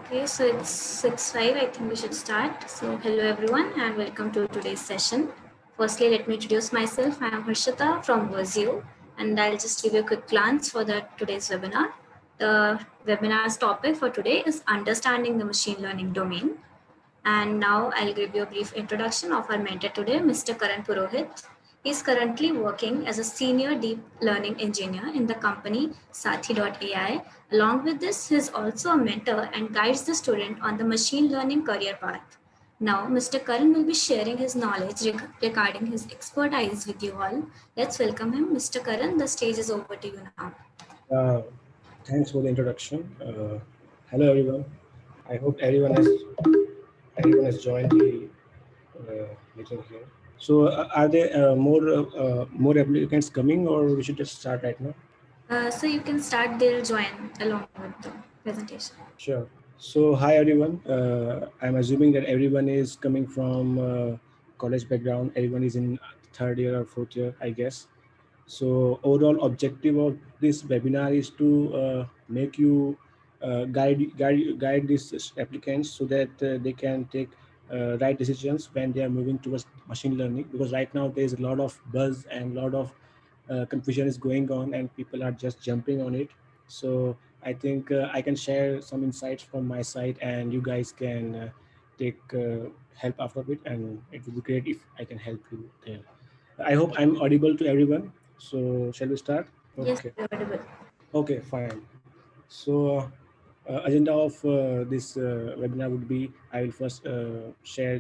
Okay, so it's 6:05. I think we should start. So, hello everyone, and welcome to today's session. Firstly, let me introduce myself. I am Harshita from Verzio, and I'll just give you a quick glance for the today's webinar. The webinar's topic for today is understanding the machine learning domain. And now I'll give you a brief introduction of our mentor today, Mr. Karan Purohit. He's currently working as a senior deep learning engineer in the company Sathi.ai. Along with this, he's also a mentor and guides the student on the machine learning career path. Now, Mr. Karan will be sharing his knowledge regarding his expertise with you all. Let's welcome him. Mr. Karan, the stage is over to you now. Uh, Thanks for the introduction. Hello, everyone. I hope everyone has joined the meeting here. So, are there more applicants coming, or we should just start right now? So you can start, they'll join along with the presentation. Sure. So, hi everyone. I'm assuming that everyone is coming from college background. Everyone is in third year or fourth year, I guess. So overall objective of this webinar is to make you guide these applicants so that they can take right decisions when they are moving towards machine learning. Because right now there is a lot of buzz and a lot of confusion is going on, and people are just jumping on it. So I think I can share some insights from my side, and you guys can take help after it, and it would be great if I can help you there. I hope I'm audible to everyone. So shall we start? Yes, Okay. you're audible. Okay, fine. So agenda of this webinar would be I will first share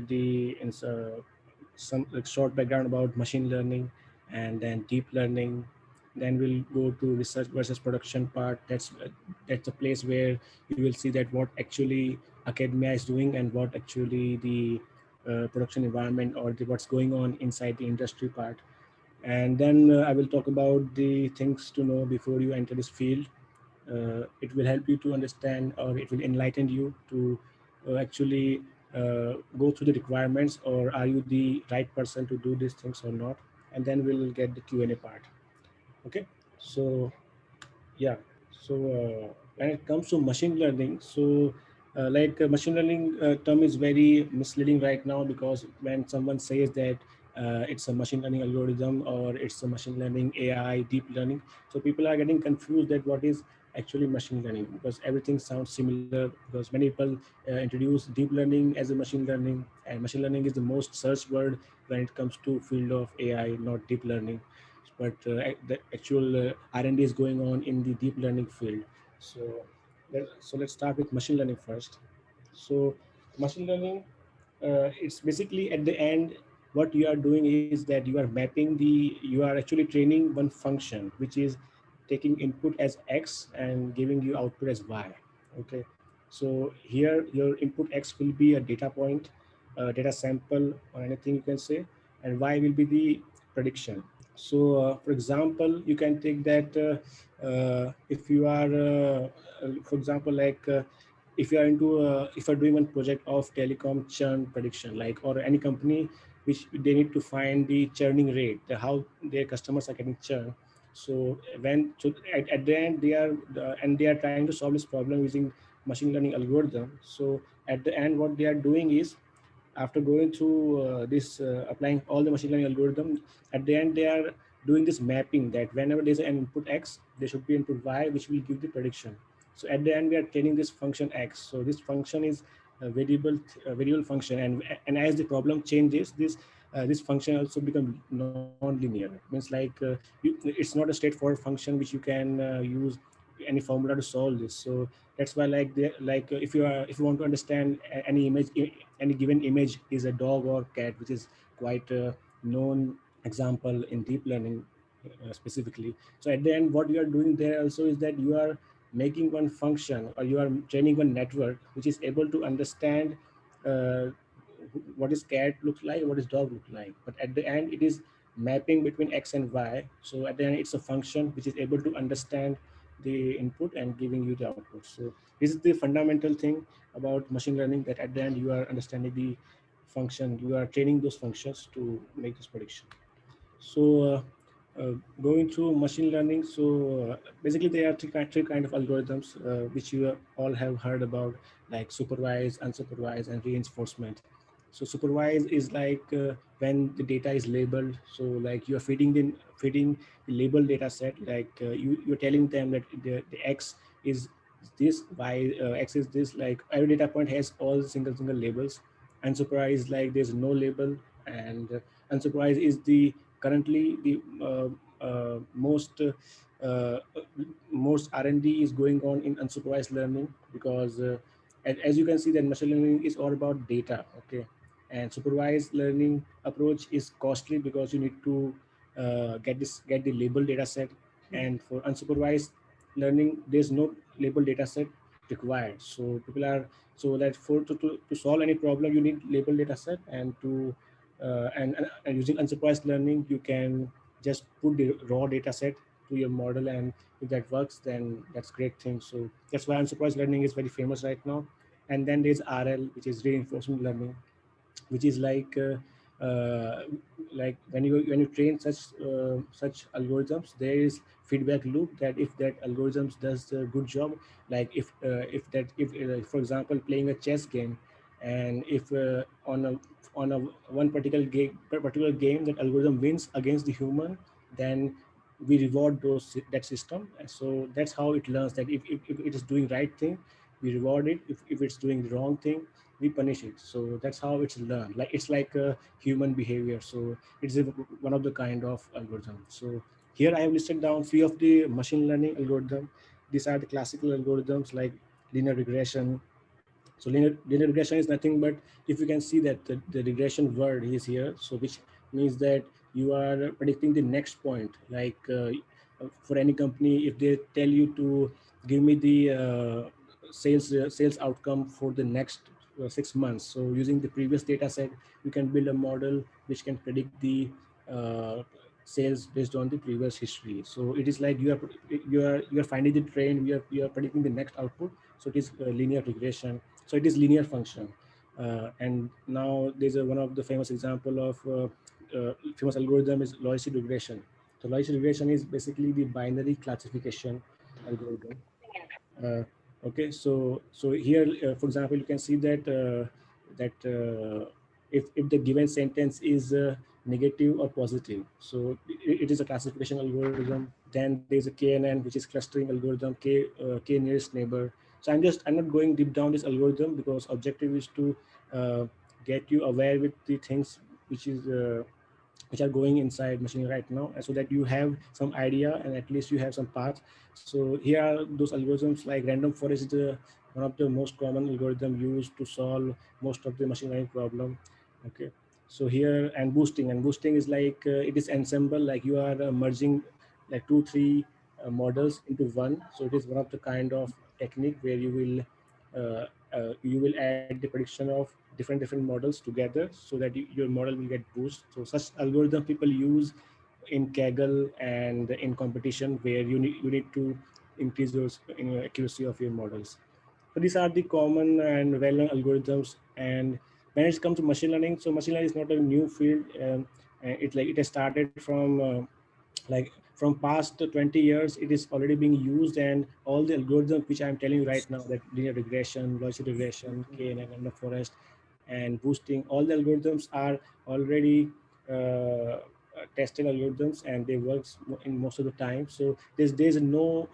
some like, short background about machine learning and then deep learning. Then we'll go to research versus production part. That's a place where you will see that what actually academia is doing and what actually the production environment or what's going on inside the industry part. And then I will talk about the things to know before you enter this field. It will help you to understand, or it will enlighten you to actually go through the requirements, or are you the right person to do these things or not. And then we'll get the Q&A part. Okay. So yeah. So when it comes to machine learning, so machine learning term is very misleading right now, because when someone says that it's a machine learning algorithm or it's a machine learning AI deep learning, so people are getting confused that what is actually machine learning, because everything sounds similar, because many people introduce deep learning as a machine learning, and machine learning is the most searched word when it comes to field of AI, not deep learning. But the actual R&D is going on in the deep learning field. So, let's start with machine learning first. So, machine learning, it's basically at the end, what you are doing is that you are actually training one function, which is taking input as X and giving you output as Y. Okay. So here your input X will be a data point, a data sample, or anything you can say, and Y will be the prediction. So, for example, you can take that if you are, for example, if you are if you are doing one project of telecom churn prediction, like, or any company which they need to find the churning rate, how their customers are getting churn. So at the end they are trying to solve this problem using machine learning algorithm. So at the end, what they are doing is, after going through this applying all the machine learning algorithm, at the end they are doing this mapping that whenever there's an input X, there should be input Y, which will give the prediction. So at the end we are training this function X. So this function is a variable function, and as the problem changes, this function also become non-linear. Means it's not a straightforward function which you can use any formula to solve this. So that's why, if you want to understand any image, any given image is a dog or cat, which is quite a known example in deep learning specifically. So at the end, what you are doing there also is that you are making one function, or you are training one network which is able to understand uh, what is cat look like, what is dog look like. But at the end, it is mapping between X and Y. So at the end, it's a function which is able to understand the input and giving you the output. So this is the fundamental thing about machine learning, that at the end you are understanding the function, you are training those functions to make this prediction. So Going through machine learning, so basically there are three kind of algorithms which you all have heard about, like supervised, unsupervised, and reinforcement. So supervised is like when the data is labeled. So like you are feeding the labeled data set, like you're telling them that the x is this, y x is this. Like every data point has all single labels. Unsupervised, like there's no label. And unsupervised is the currently the uh, most R&D is going on in unsupervised learning, because as you can see that machine learning is all about data. Okay, and supervised learning approach is costly because you need to get the label data set. And for unsupervised learning, there's no label data set required. So people are, so that to solve any problem you need label data set. And to and using unsupervised learning, you can just put the raw data set to your model, and if that works, then that's great thing. So that's why unsupervised learning is very famous right now. And then there's RL, which is reinforcement learning, which is uh, like when you train such algorithms, there is feedback loop, that if that algorithms does a good job, like if for example playing a chess game, and if on a particular game that algorithm wins against the human, then we reward that system. So that's how it learns, that if it is doing right thing, we reward it. If it's doing the wrong thing, we punish it. So that's how it's learned. Like it's like a human behavior. So it's one of the kind of algorithm. So here I have listed down few of the machine learning algorithm. These are the classical algorithms like linear regression. So linear regression is nothing but, if you can see that the regression word is here, so which means that you are predicting the next point. Like for any company, if they tell you to give me the sales outcome for the next 6 months, so using the previous data set, you can build a model which can predict the uh, sales based on the previous history. So it is like you are finding the trend, you are predicting the next output. So it is linear regression. So it is linear function. And now there's one of the famous example of famous algorithm is logistic regression. So logistic regression is basically the binary classification algorithm. uh, okay, so here, for example, you can see that if the given sentence is negative or positive, so it is a classification algorithm. Then there's a KNN, which is clustering algorithm, K nearest neighbor. So I'm not going deep down this algorithm, because objective is to uh, get you aware with the things which is which are going inside machine right now, so that you have some idea and at least you have some path. So here are those algorithms, like random forest is one of the most common algorithm used to solve most of the machine learning problem. Okay, so here, and boosting is like it is ensemble, like you are merging like two three models into one. So it is one of the kind of technique where you will add the prediction of different models together, so that your model will get boost. So such algorithm people use in Kaggle and in competition, where you need to increase those accuracy of your models. So these are the common and well-known algorithms. And when it comes to machine learning, so machine learning is not a new field. It has started from past 20 years. It is already being used, and all the algorithms which I'm telling you right now, that linear regression, logistic regression, KNN, random forest, and boosting, all the algorithms are already tested algorithms, and they work in most of the time. So there's no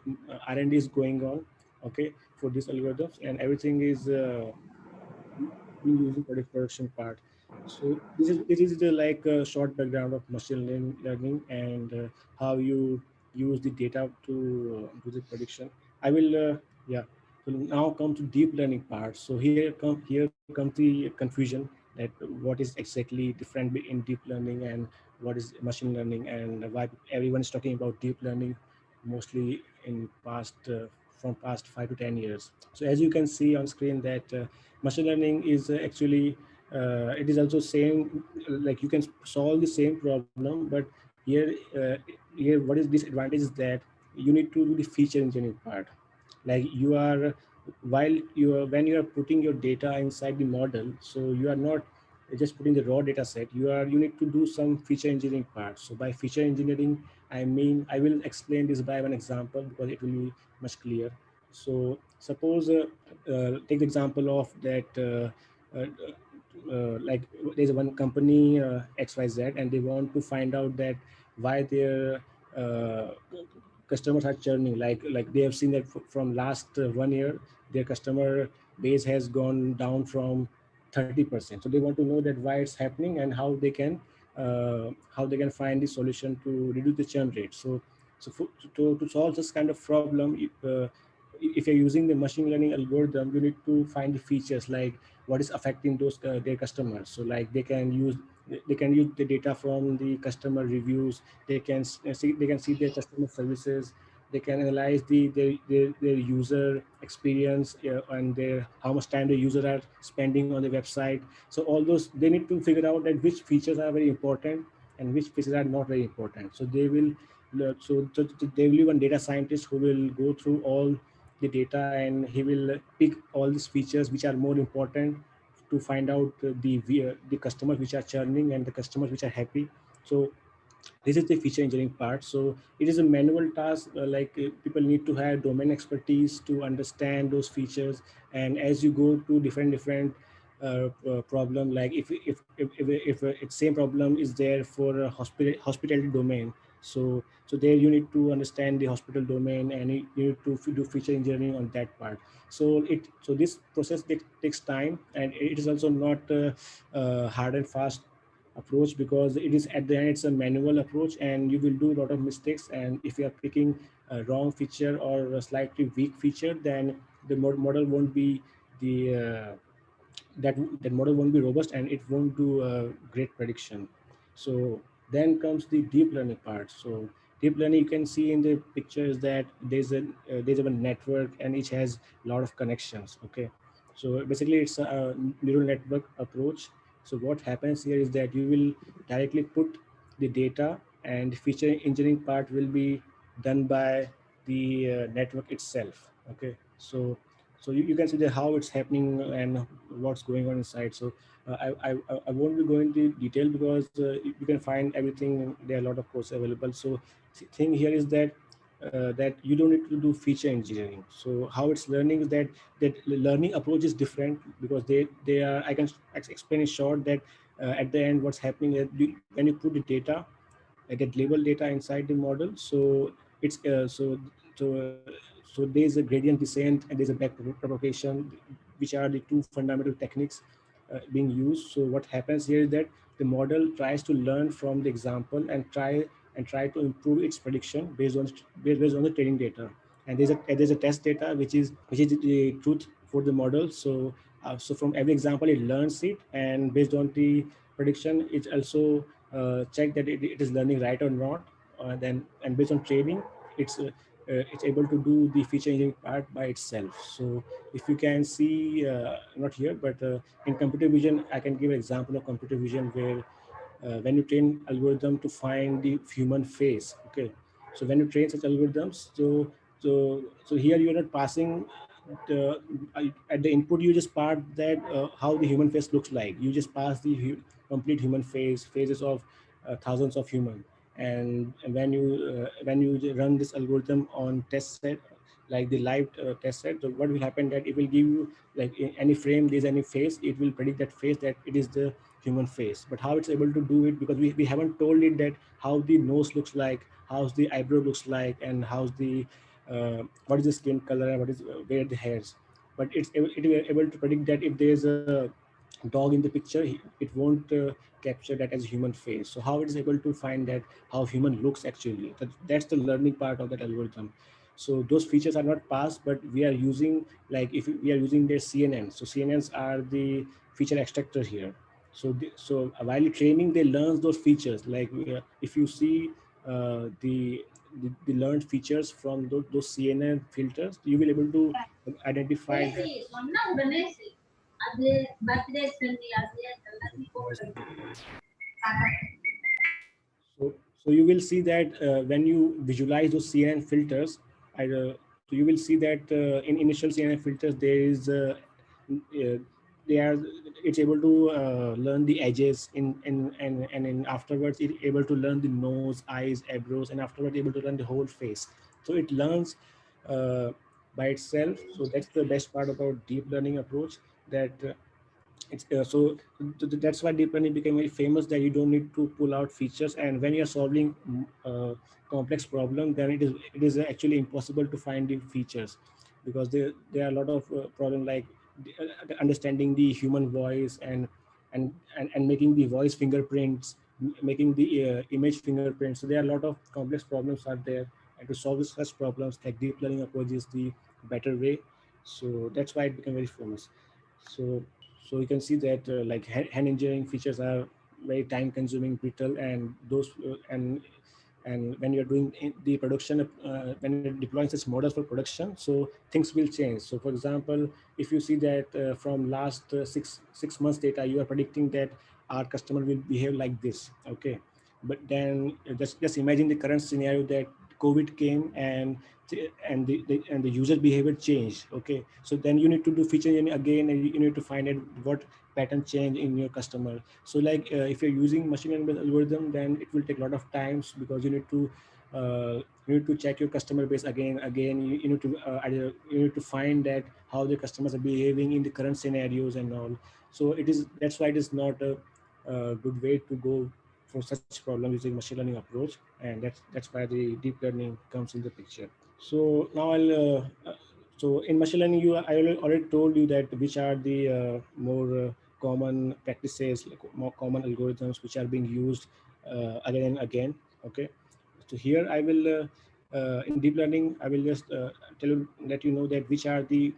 R&D is going on, okay, for these algorithms, and everything is being used for the production part. So this is the like short background of machine learning, and how you use the data to do the prediction. I will yeah. So now come to deep learning part. So here comes the confusion, that what is exactly different in deep learning and what is machine learning, and why everyone is talking about deep learning mostly in from past 5 to 10 years. So as you can see on screen that machine learning is actually it is also same, like you can solve the same problem, but here what is disadvantage is that you need to do the feature engineering part. Like you are, while you are when you are putting your data inside the model, so you are not just putting the raw data set, you need to do some feature engineering part. So by feature engineering, I mean, I will explain this by one example because it will be much clear. So suppose take the example of that like there's one company XYZ, and they want to find out that why their uh, customers are churning. Like they have seen that from last 1 year, their customer base has gone down from 30%. So they want to know that why it's happening and how they can find the solution to reduce the churn rate. To solve this kind of problem, if you're using the machine learning algorithm, you need to find the features like what is affecting those their customers. So like they can use the data from the customer reviews. They can see their customer services. They can analyze their user experience, and their how much time the user are spending on the website. So all those, they need to figure out that which features are very important and which features are not very important. So there will be one data scientist who will go through all the data, and he will pick all these features which are more important to find out the customers which are churning and the customers which are happy. So this is the feature engineering part. So it is a manual task, people need to have domain expertise to understand those features. And as you go to different problem, like if it's same problem is there for a hospitality domain. So there you need to understand the hospital domain, and you need to do feature engineering on that part. So this process takes time, and it is also not hard and fast approach, because it is at the end it's a manual approach, and you will do a lot of mistakes. And if you are picking a wrong feature or a slightly weak feature, then the model won't be the that model won't be robust, and it won't do a great prediction. So then comes the deep learning part. So deep learning, you can see in the pictures that there's a network, and it has a lot of connections. Okay, so basically it's a neural network approach. So what happens here is that you will directly put the data, and the feature engineering part will be done by the network itself. Okay, so you can see the how it's happening and what's going on inside. So I won't be going into detail, because you can find everything. There are a lot of courses available. So the thing here is that you don't need to do feature engineering. So how it's learning is that learning approach is different, because they are, I can explain in short that at the end what's happening is when you put the data, get label data inside the model. So it's so there's a gradient descent and there's a back propagation, which are the two fundamental techniques being used. So what happens here is that the model tries to learn from the example and try to improve its prediction based on the training data. And there's a test data which is the truth for the model. So from every example it learns it, and based on the prediction it also check that it is learning right or not. And based on training, it's able to do the feature engineering part by itself. So if you can see, not here, but in computer vision, I can give an example of computer vision where when you train algorithm to find the human face. Okay, so when you train such algorithms, so here you're not passing the, at the input, you just part that how the human face looks like. You just pass the complete human faces of thousands of human. And when you run this algorithm on test set, like the live test set, so what will happen that it will give you, like in any frame there's any face, it will predict that face, that it is the human face. But how it's able to do it, because we haven't told it that how the nose looks like, how's the eyebrow looks like, and how's the what is the skin color, and what is where the hairs. But it will able to predict that if there's a dog in the picture, it won't capture that as a human face. So how it is able to find that how human looks actually, that's the learning part of that algorithm. So those features are not passed, but we are using, like if we are using their CNN. So CNNs are the feature extractor here. So while training, they learn those features. Like if you see the learned features from those CNN filters, you will able to identify that. So you will see that when you visualize those CNN filters, so you will see that in initial CNN filters there is they are it's able to learn the edges and in afterwards it able to learn the nose, eyes, eyebrows, and afterwards able to learn the whole face. So it learns uh, by itself. So that's the best part about deep learning approach, that it's that's why deep learning became very famous, that you don't need to pull out features, and when you're solving complex problem, then it is actually impossible to find the features, because there are a lot of problem like understanding the human voice and making the voice fingerprints, making the image fingerprints. So there are a lot of complex problems are there, and to solve such problems, like deep learning approach is the better way. So that's why it became very famous. So so you can see that like hand engineering features are very time consuming, brittle, and those and when you're doing the production, when you're deploying such models for production, so things will change. So for example, if you see that from last six months data, you are predicting that our customer will behave like this, okay, but then just imagine the current scenario that COVID came, and the user behavior changed, okay. So then you need to do feature engineering again, and you need to find out what pattern change in your customer. So like if you're using machine learning algorithm, then it will take a lot of times, because you need to check your customer base again. You need to find that how the customers are behaving in the current scenarios and all. So that's why it is not a good way to go for such problem using machine learning approach, and that's why the deep learning comes in the picture. So now so in machine learning, already told you that which are the more common practices, like more common algorithms which are being used again and again. Okay, so here I will in deep learning I will just let you know that which are the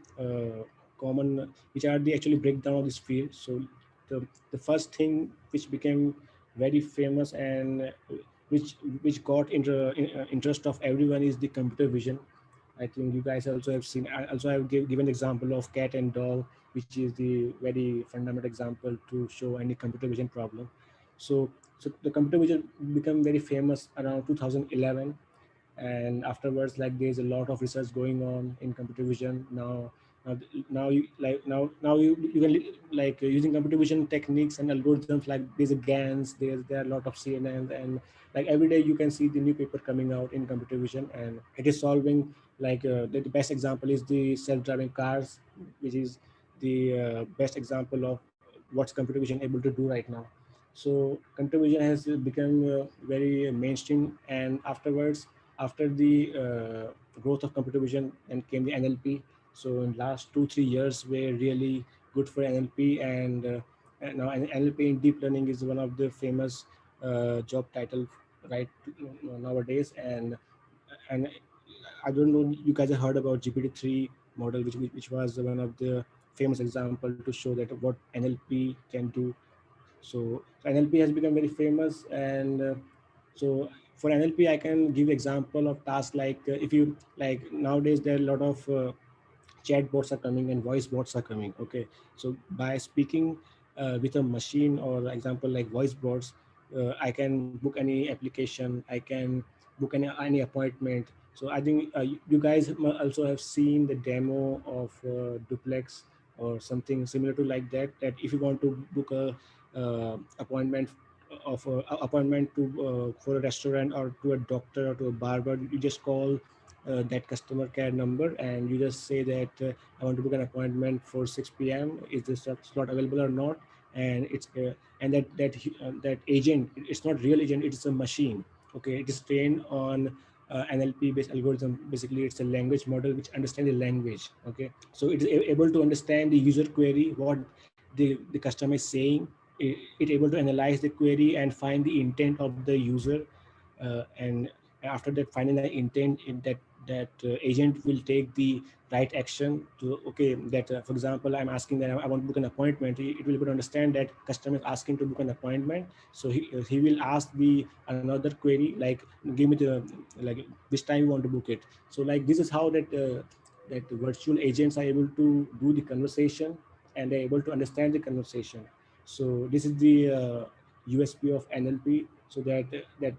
which are the actually breakdown of this field. So the first thing which became very famous and which got interest of everyone is the computer vision. I think you guys also have seen. I also have given example of cat and dog, which is the very fundamental example to show any computer vision problem. So, so the computer vision became very famous around 2011, and afterwards, like there's a lot of research going on in computer vision now. Now you like now you can like using computer vision techniques and algorithms, like there's a GANs, there are a lot of CNN, and like every day you can see the new paper coming out in computer vision, and it is solving like the best example is the self-driving cars, which is the best example of what's computer vision able to do right now. So computer vision has become very mainstream, and afterwards, after the growth of computer vision, and came the NLP. So in last 2-3 years were really good for NLP, and now NLP in deep learning is one of the famous job title right nowadays. And I don't know, you guys have heard about GPT-3 model, which was one of the famous example to show that what NLP can do. So NLP has become very famous, and so for NLP, I can give example of tasks like if you like nowadays there are a lot of chat bots are coming and voice bots are coming. Okay, so by speaking with a machine, or example like voice bots, I can book any application, I can book any appointment. So I think you guys also have seen the demo of Duplex or something similar to like that, that if you want to book a appointment appointment to for a restaurant or to a doctor or to a barber, you just call that customer care number, and you just say that I want to book an appointment for 6 p.m. Is this slot available or not? And it's and that agent, it's not real agent, it's a machine. Okay, it is trained on NLP based algorithm. Basically, it's a language model which understands the language. Okay, so it is able to understand the user query, what the customer is saying. It able to analyze the query and find the intent of the user, and after that finding the intent in that agent will take the right action to, okay, that for example, I'm asking that I want to book an appointment. It will be able to understand that customer is asking to book an appointment, so he will ask the another query like, give me the like which time you want to book it. So like this is how that virtual agents are able to do the conversation, and they're able to understand the conversation. So this is the USP of NLP, so that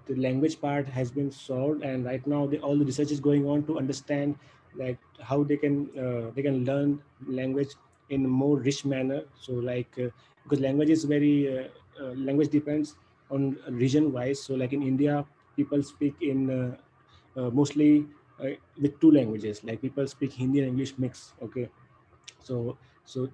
the language part has been solved, and right now all the research is going on to understand like how they can learn language in more rich manner. So because language is very language depends on region wise. So like in India, people speak in mostly with two languages. Like people speak Hindi and English mix. Okay, so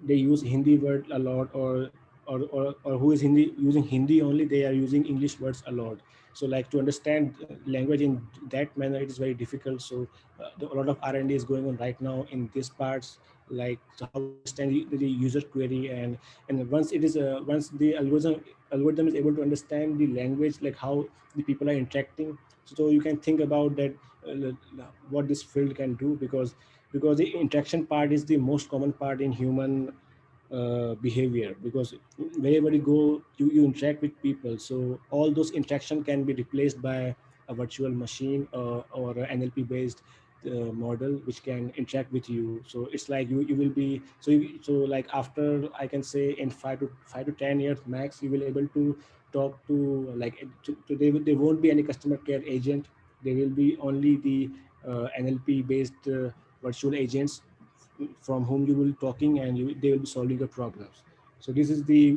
they use Hindi word a lot, or who is Hindi using Hindi only, they are using English words a lot. So like to understand language in that manner, it is very difficult. So a lot of R&D is going on right now in these parts, like so how to understand the user query. And once it is once the algorithm is able to understand the language, like how the people are interacting, so you can think about that, what this field can do. Because the interaction part is the most common part in human behavior. Because wherever you go, you interact with people, so all those interaction can be replaced by a virtual machine, or an NLP based model which can interact with you. So it's like you will be so like after, I can say, in 5 to 10 years max, you will able to talk to, like they won't be any customer care agent. There will be only the NLP based virtual agents from whom you will talking, and they will be solving your problems. So this is the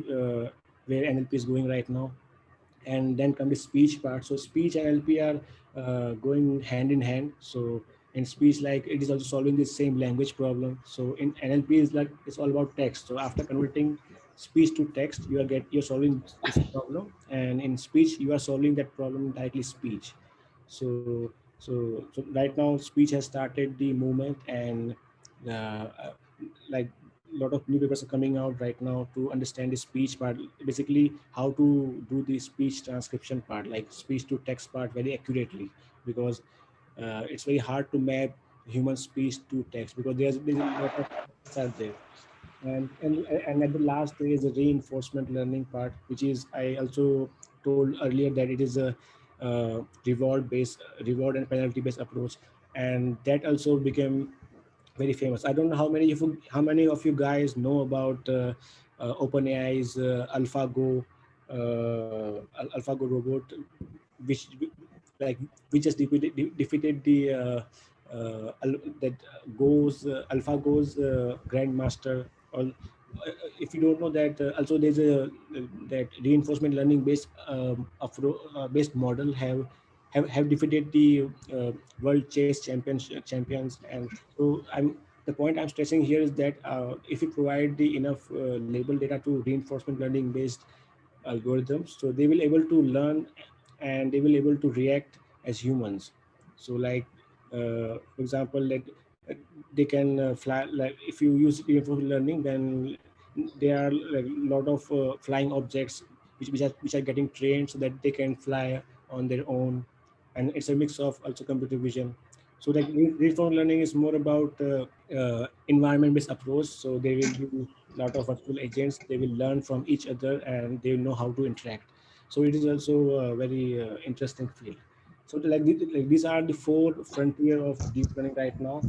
where NLP is going right now. And then come the speech part. So speech and NLP are going hand in hand. So in speech, like it is also solving the same language problem. So in NLP is like it's all about text. So after converting speech to text, you're solving this problem, and in speech you are solving that problem directly speech. So right now speech has started the movement, and like a lot of new papers are coming out right now to understand the speech part, basically how to do the speech transcription part, like speech to text part very accurately. Because it's very hard to map human speech to text, because there's a lot of tests out there. And at the last there is a reinforcement learning part, which is, I also told earlier that it is a reward and penalty based approach. And that also became very famous. I don't know how many of you guys know about OpenAI's AlphaGo AlphaGo robot, which like we just defeated the that goes AlphaGo's grandmaster. Or if you don't know that, also there's a that reinforcement learning based model have defeated the world chess champions. And so the point I'm stressing here is that if you provide the enough label data to reinforcement learning based algorithms, so they will able to learn, and they will able to react as humans. So like for example, like they can fly. Like if you use reinforcement learning, then there are like a lot of flying objects which are getting trained so that they can fly on their own. And it's a mix of also computer vision. So like reinforcement learning is more about environment-based approach. So there will be a lot of virtual agents. They will learn from each other, and they will know how to interact. So it is also a very interesting field. So like these are the four frontier of deep learning right now.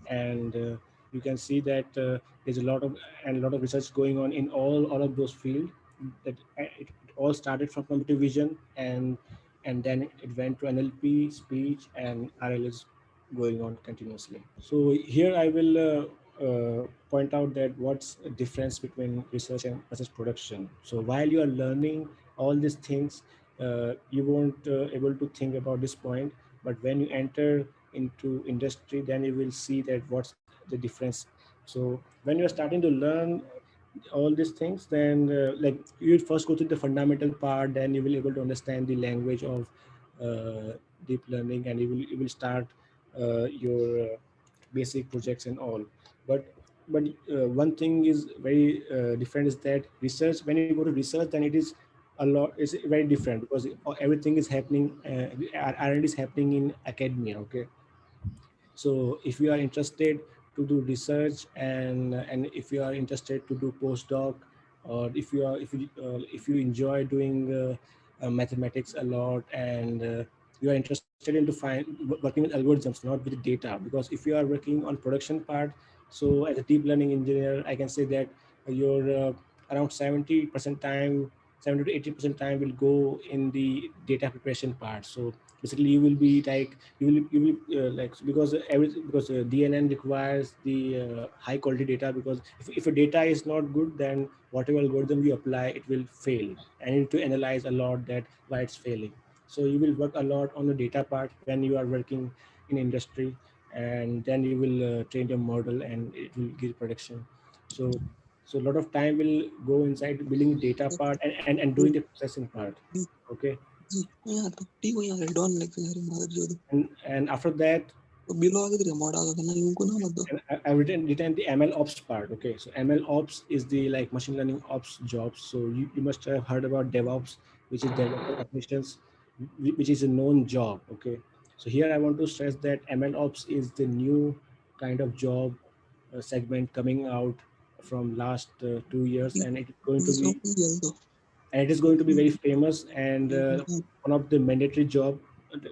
And you can see that there's a lot of research going on in all of those fields. That it all started from computer vision, and then it went to NLP, speech, and RL is going on continuously. So here I will point out that what's the difference between research and versus production. So while you are learning all these things, you won't able to think about this point. But when you enter into industry, then you will see that what's the difference. So when you're starting to learn all these things, then like you first go through the fundamental part, then you will able to understand the language of deep learning, and you will start your basic projects and all. But one thing is very different, is that research, when you go to research, then it is a lot, it's very different, because everything is happening, R&D is happening in academia. Okay, so if you are interested to do research, and if you are interested to do postdoc, or if you enjoy doing mathematics a lot, and you are interested into working with algorithms, not with data. Because if you are working on production part, so as a deep learning engineer, I can say that your around 70% time 70 to 80% time will go in the data preparation part. So basically you will be like you will like, because DNN requires the high quality data, because if a data is not good, then whatever algorithm you apply, it will fail, and you need to analyze a lot that why it's failing. So you will work a lot on the data part when you are working in industry, and then you will train your model and it will give prediction. So so a lot of time will go inside building the data part and doing the processing part. Okay. जी यहाँ तो T को यहाँ don लेके जा रही mother जो And after that, तो below आगे तेरे मोड़ा आगे ना यूं को ना मत दो I've written the ML ops part. Okay, so ML ops is the like machine learning ops jobs. So you must have heard about DevOps, which is developer operations, which is a known job. Okay, so here I want to stress that ML ops is the new kind of job segment coming out from last 2 years, and it is going to दूसरों be को जल दो very famous, and one of the mandatory job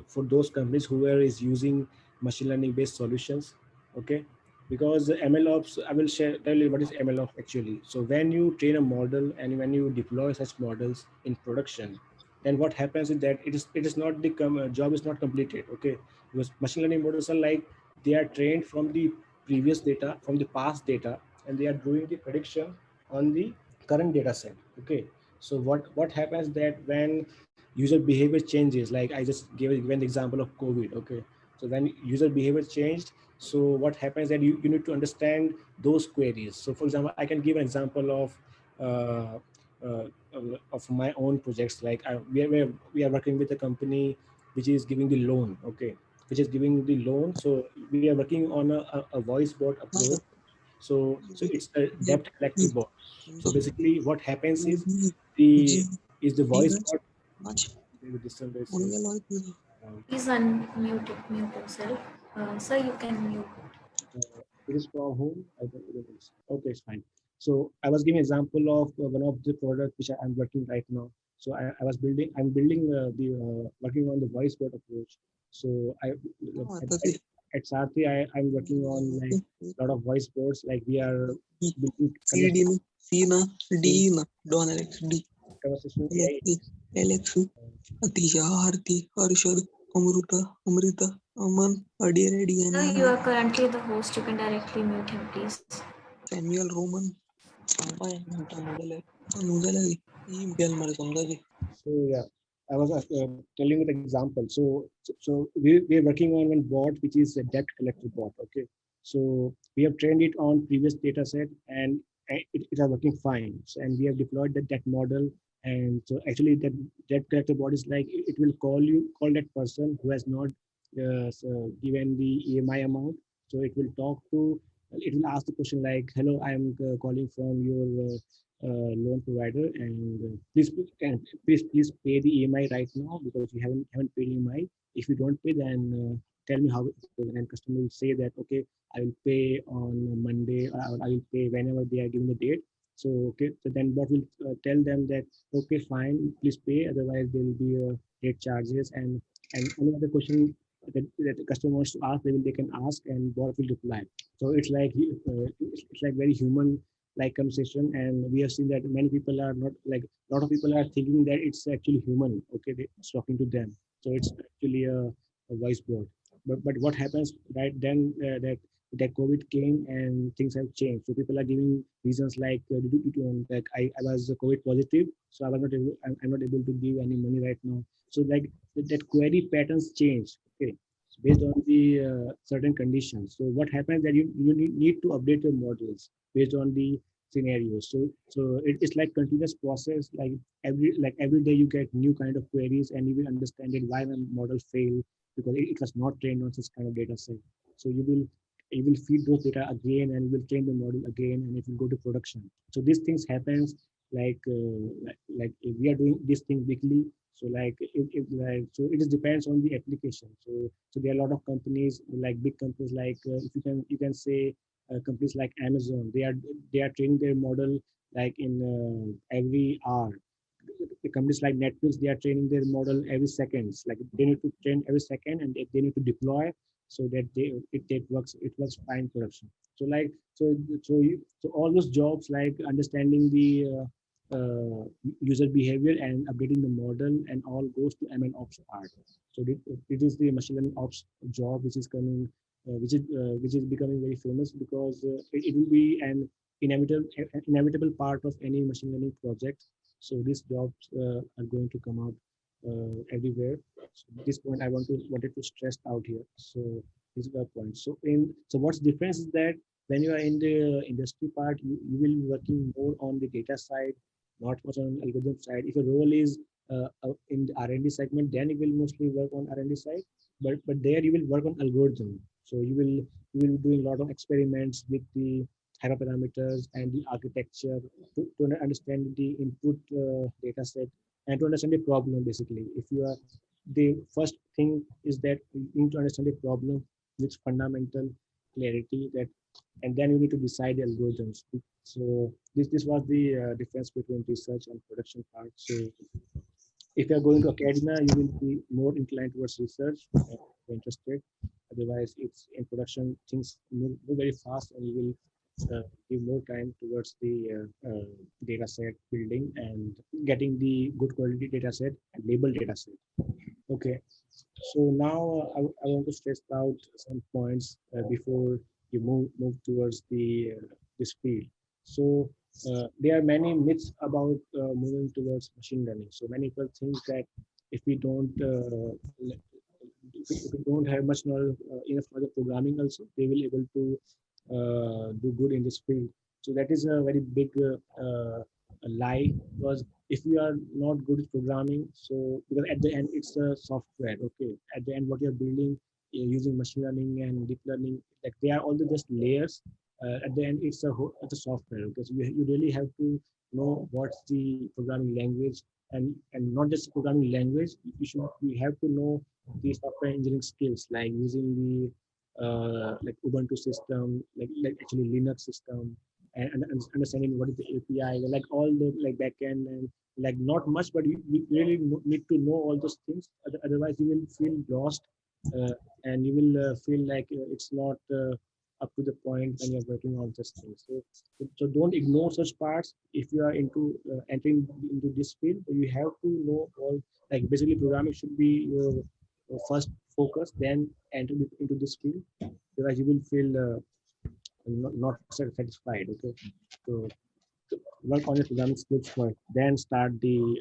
for those companies who are is using machine learning based solutions. Okay, because MLOps, I will tell you what is MLOps actually. So when you train a model and when you deploy such models in production, then what happens is that it is not the job is not completed. Okay, because machine learning models are like, they are trained from the previous data, from the past data, and they are doing the prediction on the current data set. Okay, so what happens that when user behavior changes, like I just given the example of COVID. Okay, so when user behavior changed, so what happens that you need to understand those queries. So for example, I can give an example uh, uh, of my own projects. Like we are working with a company which is giving the loan. Okay, which is giving the loan. So we are working on a voice bot हाँ approach. So it's a ये debt collective bot. So तो basically what happens is ji the is the voice Neeraj bot आज with this उन्हें क्या लगा कि Please unmute mute yourself. Sir, you can mute. it is from whom? I don't know. Okay, it's fine. So I was giving example of one of the product which I'm working right now. So I'm building working on the voice bot approach. So हाँ at, तो at, at Sarthi, I'm working on like a lot of voice bots. Like we are building C D ना C ना D ना Don Alex D conversation AI. Alex Alex Atisha Aarti Harshad Amrita Amrita Aman अडियर Sir, एडियाना you are currently the host. You can directly mute him, please. Samuel Roman पाए घंटा model है अनुजा लगी ये बेल मारे समझा जी So yeah, I was telling you the example. So we are working on one bot which is a debt collector bot. Okay, so we have trained it on previous data set, and it is working fine. So, and we have deployed that model, and so actually that debt collector bot is like, it will call that person who has not given the EMI amount. So it will ask the question like, hello, I am calling from your loan provider, and please pay the EMI right now, because you haven't paid EMI. If you don't pay, then tell me how it goes. And customer will say that, okay, I will pay on Monday, or I will pay whenever they are giving the date. So okay, so then what will tell them that, okay, fine, please pay, otherwise there will be late charges, and any other question that the customer wants to ask, they can ask, and bot will reply. So it's like it's like very human like conversation, and we have seen that many people are not like, a lot of people are thinking that it's actually human. Okay, it's talking to them, so it's actually a voice bot. But what happens right then, that COVID came and things have changed. So people are giving reasons like, like I was COVID positive, so I'm not able to give any money right now. So like that query patterns change. Okay, based on the certain conditions. So what happens that you need to update your models based on the scenarios. So it's like continuous process. Like every day you get new kind of queries, and you will understand it why my model failed, because it was not trained on such kind of data set. So you will feed those data again, and you will train the model again, and it will go to production. So these things happens like if we are doing this thing weekly. So like if like so it just depends on the application. So there are a lot of companies, like big companies, like if you can say companies like Amazon. They are training their model like in every hour. The companies like Netflix, they are training their model every seconds. Like they need to train every second, and they need to deploy, so that it works fine in production. So like so all those jobs, like understanding the user behavior and updating the model, and all goes to ML ops part. So it is the machine learning ops job which is coming, which is becoming very famous, because it will be an inevitable part of any machine learning project. So these jobs are going to come out everywhere. So this point I wanted to stress out here. So this is the point. So what's difference is that when you are in the industry part, you will be working more on the data side, not much on algorithm side. If your role is in the R&D segment, then you will mostly work on R&D side. But there you will work on algorithm. So you will be doing a lot of experiments with the hyperparameters and the architecture to understand the input data set and to understand the problem. Basically, if you are, the first thing is that you need to understand the problem with fundamental clarity, that, and then you need to decide the algorithms. So this was the difference between research and production part. So if you are going to academia, you will be more inclined towards research, interested. Otherwise, it's in production, things move very fast, and you will give more time towards the data set building and getting the good quality data set and labeled data set. Okay, so now I want to stress out some points before you move towards this field. So there are many myths about moving towards machine learning. So many people think that if we don't if we don't have much knowledge enough for the programming, also they will able to do good in this field. So that is a very big lie, because if you are not good at programming, so because at the end it's a software. Okay, at the end what you're building using machine learning and deep learning, like they are all the just layers. At the end it's a software, because you really have to know what's the programming language, and not just programming language. You have to know the software engineering skills, like using the like Ubuntu system, like actually Linux system, and understanding what is the API, like all the like backend, and like not much, but you really need to know all those things. Otherwise, you will feel lost, and you will feel like it's not up to the point when you're working on such things. So don't ignore such parts if you are into entering into this field. You have to know all, like basically programming should be your first focus, then enter into this field. Otherwise, you will feel not satisfied. Okay, so work on your programming skills first, then start the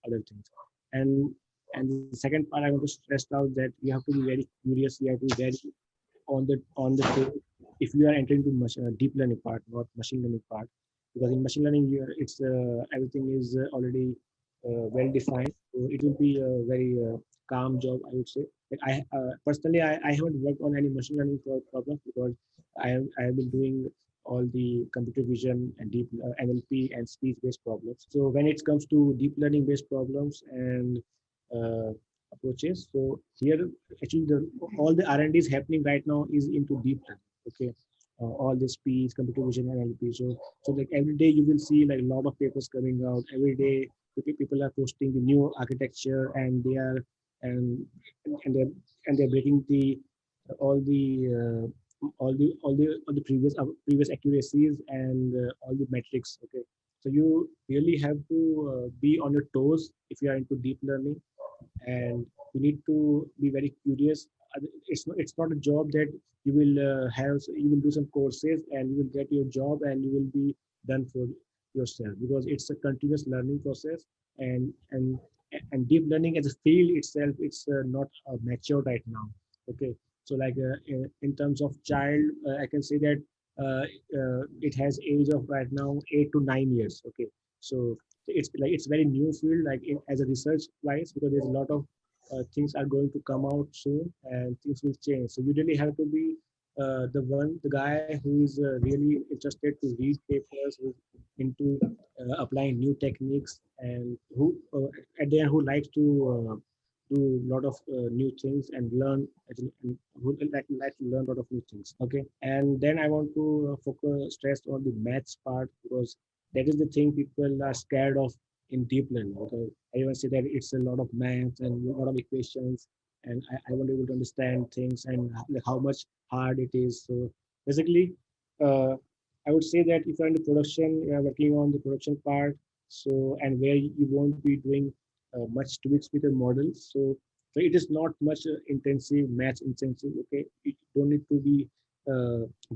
other things. And and the second part, I want to stress out that you have to be very curious. You have to be very on the field if you are entering to deep learning part, not machine learning part, because in machine learning it's everything is already well defined. So it will be a very calm job, I would say. Like personally, I haven't worked on any machine learning problems, because I have been doing all the computer vision and deep NLP and speech based problems. So when it comes to deep learning based problems and uh, approaches, so here actually all the R&D is happening right now is into deep learning. Okay, all the speech, computer vision, NLP. So like every day you will see like a lot of papers coming out. Every day people are posting the new architecture, and they are and and they're they're breaking the all the all the previous accuracies and all the metrics. Okay, so you really have to be on your toes if you are into deep learning, and you need to be very curious. It's not a job that you will you will do some courses and you will get your job and you will be done for yourself, because it's a continuous learning process. And and and deep learning as a field itself, it's not mature right now. Okay, so like in terms of child, I can say that it has age of right now 8 to 9 years. Okay, so it's very new field, like as a research wise, because there's a lot of things are going to come out soon and things will change. So you really have to be the guy who is really interested to read papers, who's into applying new techniques, and who at the end who likes to do a lot of new things and learn, actually, and who like to learn a lot of new things. Okay, and then I want to focus stress on the maths part, because that is the thing people are scared of in deep learning. Okay, I even say that it's a lot of math and a lot of equations, and I won't be able to understand things, and like how much hard it is. So basically, uh, I would say that if you're in the production, you're working on the production part. So, and where you won't be doing much tweaks with the model. So it is not much intensive, match intensive. Okay, you don't need to be,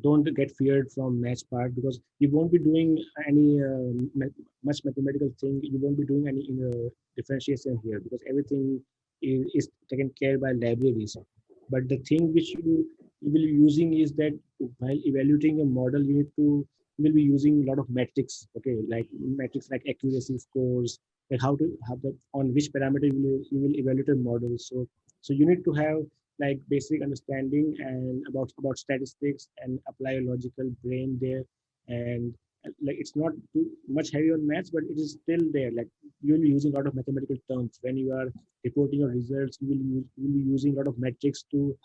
don't get feared from match part, because you won't be doing any much mathematical thing. You won't be doing any differentiation here, because everything is taken care by libraries. But the thing which you will be using is that while evaluating a model, you will be using a lot of metrics. Okay, like metrics like accuracy scores, like how the on which parameter you will evaluate a model. So you need to have like basic understanding and about statistics, and apply a logical brain there. And like it's not too much heavy on maths, but it is still there. Like you'll be using a lot of mathematical terms when you are reporting your results. You will be using a lot of metrics to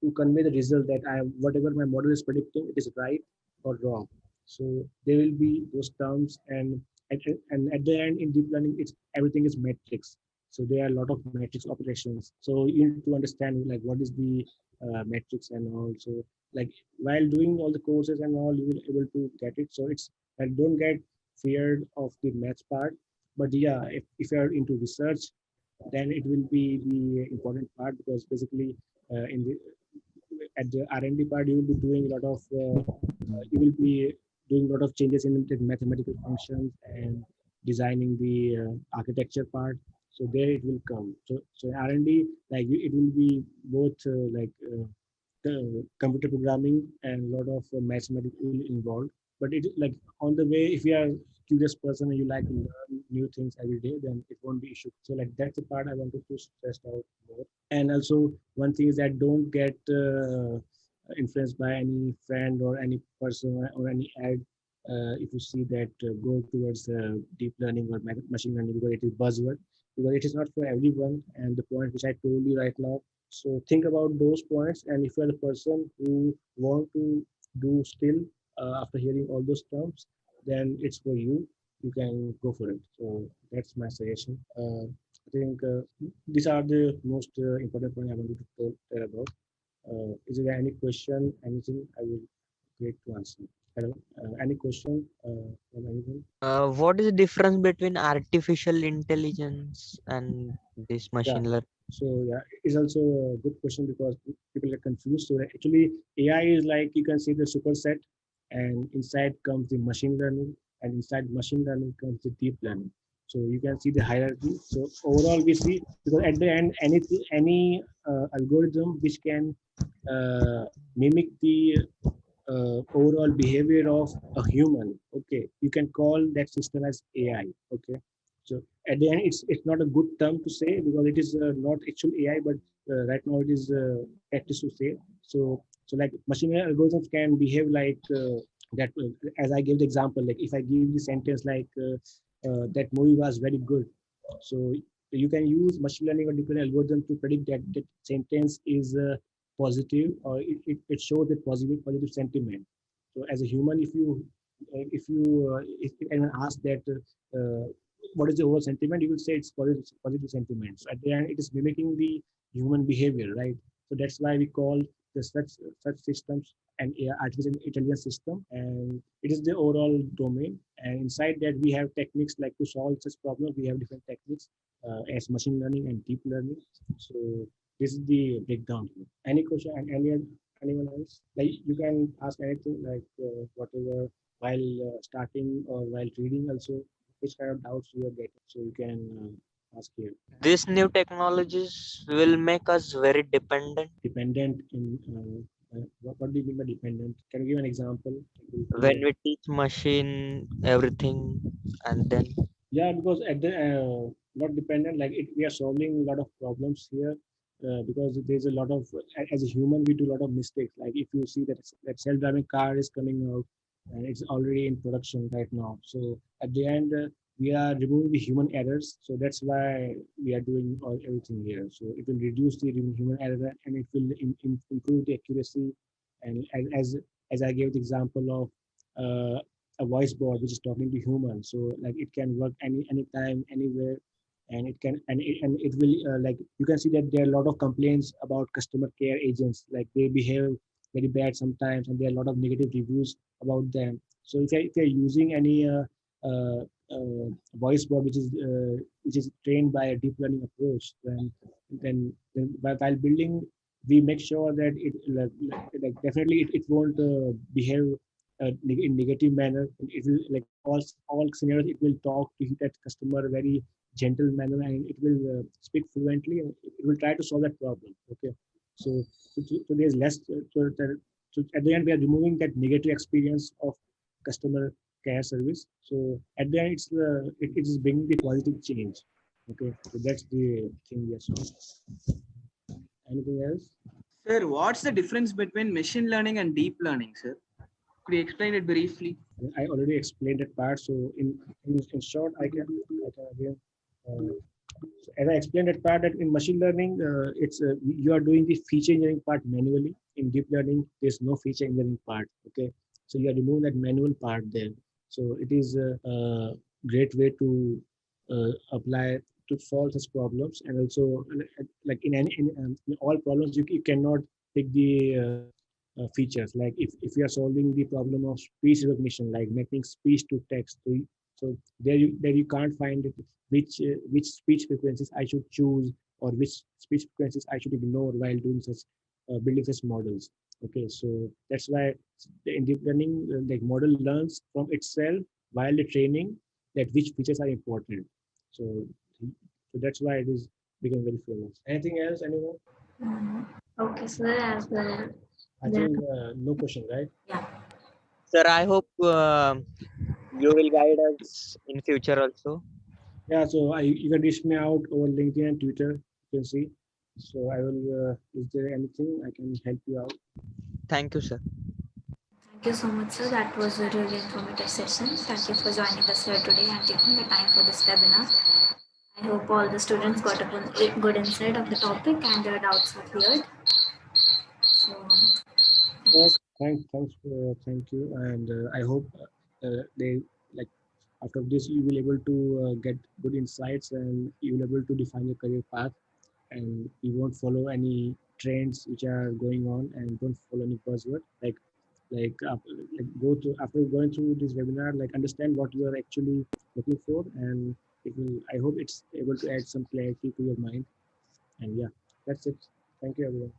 to convey the result that I whatever my model is predicting, it is right or wrong. So there will be those terms. And at the end, in deep learning, it's everything is metrics. So there are a lot of metrics operations. So you need to understand like what is the metrics and all. So like while doing all the courses and all, you will able to get it. So it's like don't get feared of the maths part. But yeah, if you are into research, then it will be the important part, because basically in the at the R&D part, you will be doing a lot of you will be doing a lot of changes in the mathematical functions and designing the architecture part. So there it will come. So R&D, like it will be both computer programming and a lot of mathematics involved. But it like on the way, if you are curious person and you like to learn new things every day, then it won't be issue. So like that's the part I wanted to stress out more. And also one thing is that don't get influenced by any friend or any person or any ad. If you see that go towards deep learning or machine learning, because it is buzzword, because it is not for everyone. And the point which I told you right now, so think about those points. And if you are the person who want to do still after hearing all those terms, then it's for you. You can go for it. So that's my suggestion. I think these are the most important point I wanted to tell about. Is there any question, anything I will great to answer? Hello, any question from anyone? What is the difference between artificial intelligence and this Yeah. machine learning? So yeah, it's also a good question, because people are confused. So actually, AI is like you can see the superset, and inside comes the machine learning, and inside machine learning comes the deep learning. So you can see the hierarchy. So overall, we see, because at the end, any algorithm which can mimic the overall behavior of a human, okay, you can call that system as AI. Okay, so at the end, it's not a good term to say, because it is not actual AI, but right now it is practice to say. So like machine learning algorithms can behave like that. As I gave the example, like if I give the sentence like that movie was very good, so you can use machine learning or deep learning algorithm to predict that that sentence is positive, or it shows a positive sentiment. So as a human, if anyone asks that what is the overall sentiment, you will say it's positive sentiment. So at the end, it is mimicking the human behavior, right? So that's why we call the such systems an artificial intelligence system, and it is the overall domain. And inside that, we have techniques like to solve such problems. We have different techniques as machine learning and deep learning. So this is the breakdown. Any question and anyone else? Like you can ask anything, like whatever, while starting or while reading also, which kind of doubts you are getting. So you can ask here. These new technologies will make us very dependent. Dependent in what do you mean by dependent? Can you give an example? When we teach machine everything, and then Yeah, because at the not dependent, like we are solving a lot of problems here, because there's a lot of as a human we do a lot of mistakes. Like if you see that self-driving car is coming out, and it's already in production right now. So at the end, we are removing the human errors. So that's why we are doing everything here. So it will reduce the human error, and it will improve the accuracy. And as I gave the example of a voice bot which is talking to humans, so like it can work anytime anywhere. And it will like you can see that there are a lot of complaints about customer care agents, like they behave very bad sometimes, and there are a lot of negative reviews about them. So if you're using any voice bot which is trained by a deep learning approach, then while building, we make sure that it definitely it won't behave in negative manner. It will like all scenarios. It will talk to that customer very gentle manner, and it will speak fluently, and it will try to solve that problem. Okay, so there's less. So at the end, we are removing that negative experience of customer care service. So at the end, it is bringing the positive change. Okay, so that's the thing we are solving. Anything else? Sir, what's the difference between machine learning and deep learning, sir? Could you explain it briefly? I already explained that part. So in short, I can again. So as I explained that part, that in machine learning, it's you are doing the feature engineering part manually. In deep learning, there's no feature engineering part. Okay, so you are removing that manual part there. So it is a great way to apply to solve such problems, and also like in all problems, you cannot pick the features. Like if you are solving the problem of speech recognition, like making speech to text, so there you can't find it which speech frequencies I should choose, or which speech frequencies I should ignore while doing such building such models. Okay, so that's why in deep learning, like model learns from itself while the training that which features are important. So that's why it is become very famous. Anything else, anyone? Okay, sir, as well. I think no question, right? Yeah. Sir, I hope you will guide us in future also. Yeah, so you can reach me out over LinkedIn and Twitter. You can see. So I will. Is there anything I can help you out? Thank you, sir. Thank you so much, sir. That was a really informative session. Thank you for joining us here today and taking the time for this webinar. I hope all the students got a good insight of the topic and their doubts are cleared. So, Thank you, and I hope they like after this you will able to get good insights, and you will able to define your career path, and you won't follow any trends which are going on, and don't follow any buzzword like go to after going through this webinar, like understand what you are actually looking for, and it will I hope it's able to add some clarity to your mind. And yeah, that's it. Thank you, everyone.